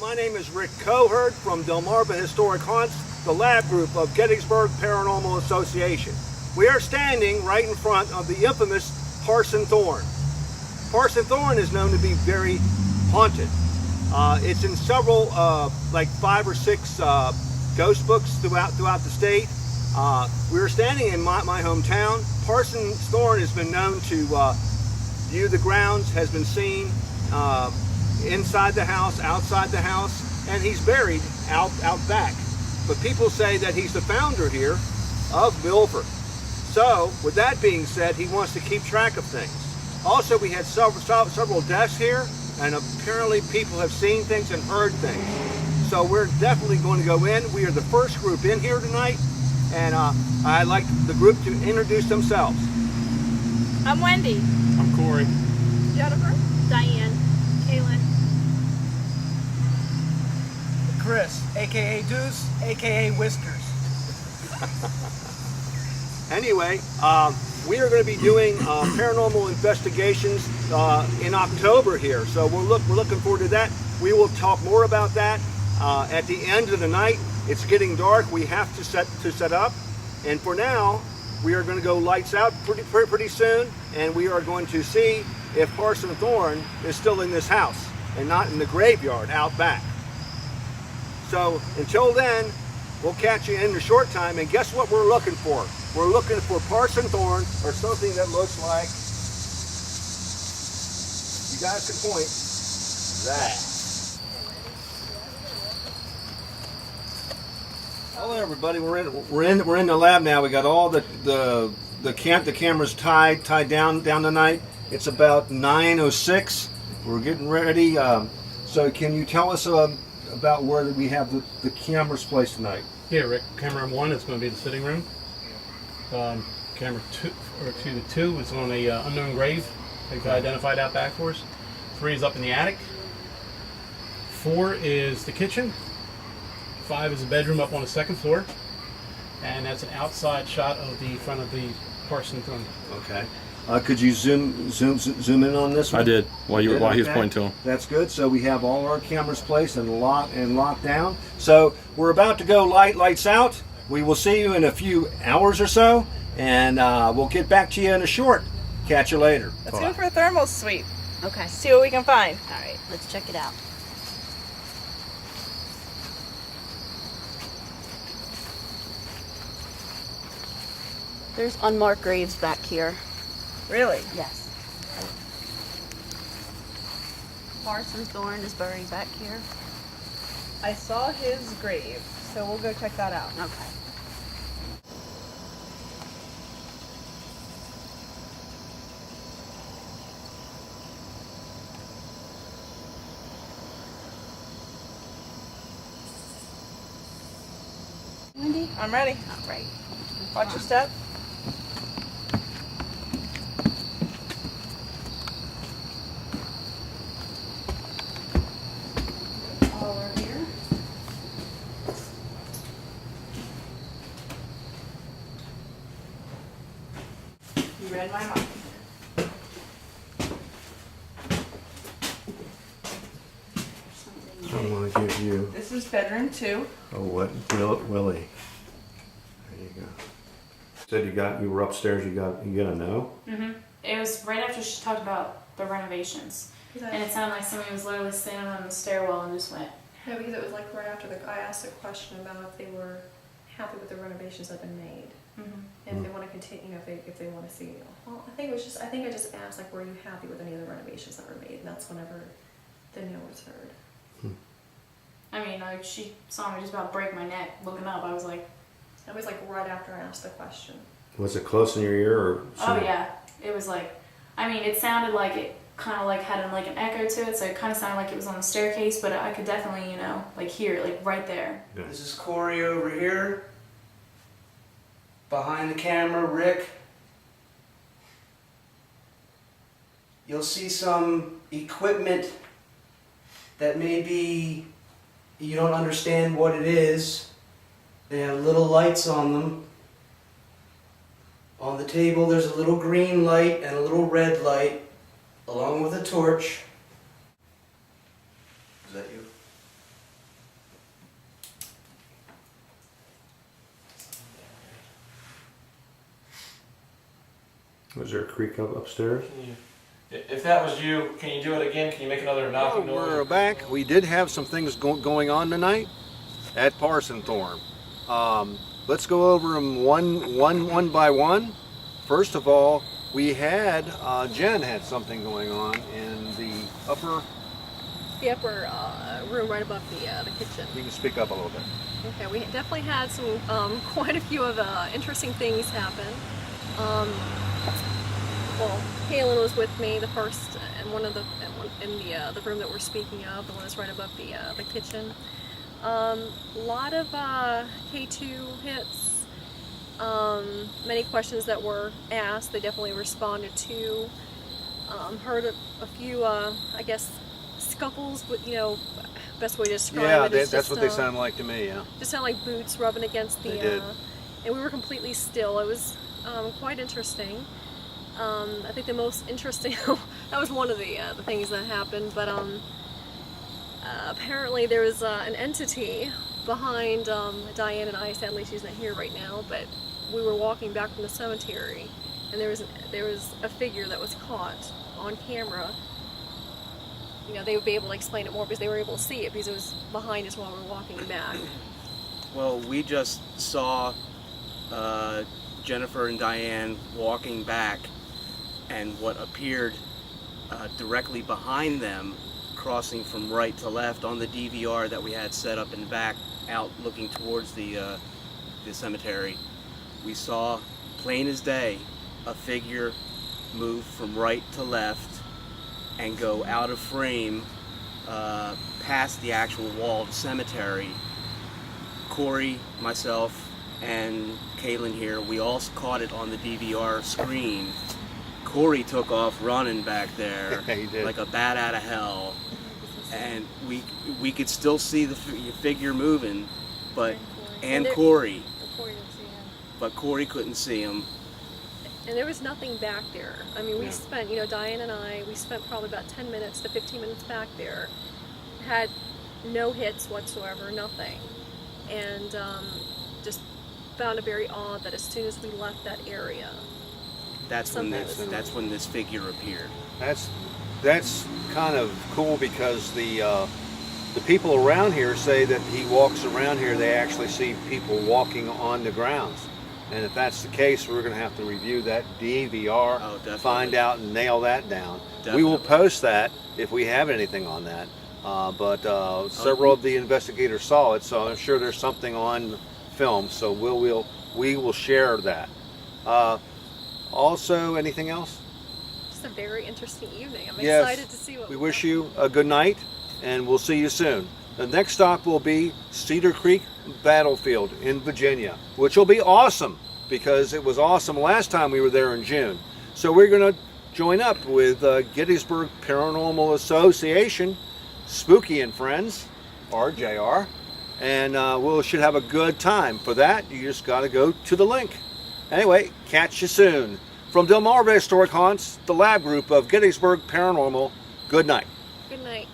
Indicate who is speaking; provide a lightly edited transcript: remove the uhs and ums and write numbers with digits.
Speaker 1: My name is Rick Coherd from Delmarva Historic Haunts, the lab group of Gettysburg Paranormal Association. We are standing right in front of the infamous Parson Thorne. Parson Thorne is known to be very haunted. It's in several, like 5 or 6 ghost books throughout the state. We're standing in my hometown. Parson Thorne has been known to view the grounds, has been seen inside the house, outside the house, and he's buried out back. But people say that he's the founder here of Milford. So, with that being said, he wants to keep track of things. Also, we had several deaths here, and apparently people have seen things and heard things. So we're definitely going to go in. We are the first group in here tonight, and I'd like the group to introduce themselves.
Speaker 2: I'm Wendy.
Speaker 3: I'm Corey.
Speaker 2: Jennifer. Diane. Kaylin.
Speaker 4: Chris, aka Deuce, aka Whiskers.
Speaker 1: Anyway, we are going to be doing paranormal investigations in October here, so we're looking forward to that. We will talk more about that at the end of the night. It's getting dark. We have to set up, and for now, we are going to go lights out pretty soon, and we are going to see if Parson Thorne is still in this house and not in the graveyard out back. So until then, we'll catch you in a short time, and guess what we're looking for? We're looking for Parson Thorne, or something that looks like, you guys can point, that. Hello everybody, we're in the lab now. We got all the cameras tied down tonight. It's about 9:06. We're getting ready. So can you tell us about where we have the cameras placed tonight?
Speaker 3: Yeah, Rick. Camera 1 is going to be the sitting room. Camera 2 is on a unknown grave. They've identified out back for us. 3 is up in the attic. 4 is the kitchen. 5 is a bedroom up on the 2nd floor, and that's an outside shot of the front of the Parson Thorne.
Speaker 1: Okay. Could you zoom in on this one?
Speaker 5: I did while he was pointing to him.
Speaker 1: That's good. So we have all our cameras placed and locked down. So we're about to go lights out. We will see you in a few hours or so, and we'll get back to you in a short. Catch you later.
Speaker 2: Let's go for a thermal sweep.
Speaker 6: Okay.
Speaker 2: See what we can find.
Speaker 6: All right, let's check it out. There's unmarked graves back here.
Speaker 2: Really?
Speaker 6: Yes. Parson Thorne is buried back here.
Speaker 2: I saw his grave, so we'll go check that out.
Speaker 6: Okay. Wendy?
Speaker 2: I'm ready.
Speaker 6: All right.
Speaker 2: Watch your step.
Speaker 6: Over here.
Speaker 2: You read my mind.
Speaker 1: I want to give you
Speaker 2: This is bedroom 2.
Speaker 1: Willie. There you go. Said you were upstairs. You got a no.
Speaker 7: It was right after she talked about the renovations, and it sounded like somebody was literally standing on the stairwell and just went.
Speaker 8: No, because it was like right after I asked a question about if they were happy with the renovations that have been made, and if they want to continue, if they want to see. Well, I think I just asked like, were you happy with any of the renovations that were made? And that's whenever the no was heard.
Speaker 7: I mean, like she saw me just about break my neck looking up. I was like,
Speaker 8: It was like right after I asked the question.
Speaker 1: Was it close in your ear or?
Speaker 7: oh yeah, it was like, I mean, it sounded like it kind of like had an echo to it, so it kind of sounded like it was on the staircase, but I could definitely, like hear it, like right there.
Speaker 4: This is Corey over here. Behind the camera, Rick. You'll see some equipment that maybe you don't understand what it is. They have little lights on them. On the table there's a little green light and a little red light, along with a torch. Is that you?
Speaker 9: Was there a creak up upstairs?
Speaker 3: If that was you, can you do it again? Can you make another knocking noise?
Speaker 1: We're back. We did have some things going on tonight at Parson Thorne. Let's go over them one by one. First of all, we had Jen had something going on in the upper.
Speaker 8: The upper room right above the kitchen.
Speaker 1: You can speak up a little bit.
Speaker 8: Okay, we definitely had some quite a few of interesting things happen. Well, Kaylin was with me the first, and in the room that we're speaking of, the one that's right above the kitchen. A lot of K2 hits. Many questions that were asked, they definitely responded to. Heard a few, I guess, scuffles, but best way to describe it is
Speaker 1: that's what they sound like to me. Yeah,
Speaker 8: just sound like boots rubbing against the.
Speaker 1: They did.
Speaker 8: And we were completely still. It was quite interesting. I think the most interesting that was one of the things that happened, but apparently there was an entity behind Diane and I. Sadly, she's not here right now, but we were walking back from the cemetery, and there was a figure that was caught on camera. They would be able to explain it more because they were able to see it because it was behind us while we were walking back.
Speaker 4: Well, we just saw Jennifer and Diane walking back, and what appeared directly behind them, crossing from right to left on the DVR that we had set up in back, out looking towards the cemetery. We saw, plain as day, a figure move from right to left and go out of frame past the actual walled cemetery. Corey, myself, and Kaylin here, we all caught it on the DVR screen. Corey took off running back there
Speaker 1: He did.
Speaker 4: like a bat out of hell, and we could still see the figure moving, but and Corey, but Corey couldn't see him.
Speaker 8: And there was nothing back there. I mean, we spent, Diane and I, we spent probably about 10 minutes to 15 minutes back there. Had no hits whatsoever, nothing. And just found it very odd that as soon as we left that area,
Speaker 4: That's when this figure appeared.
Speaker 1: That's kind of cool because the people around here say that he walks around here. They actually see people walking on the grounds. And if that's the case, we're going to have to review that DVR, find out and nail that down. Definitely. We will post that if we have anything on that. But several of the investigators saw it, so I'm sure there's something on film. So we will share that. Also, anything else?
Speaker 8: just a very interesting evening. I'm
Speaker 1: Yes.
Speaker 8: excited to see what
Speaker 1: we wish you a good night, and we'll see you soon. The next stop will be Cedar Creek Battlefield in Virginia, which will be awesome because it was awesome last time we were there in June. So we're going to join up with Gettysburg Paranormal Association, Spooky and Friends, RJR, and we should have a good time. For that, you just got to go to the link. Anyway, catch you soon. From Delmarva Historic Haunts, the lab group of Gettysburg Paranormal, good night.
Speaker 8: Good night.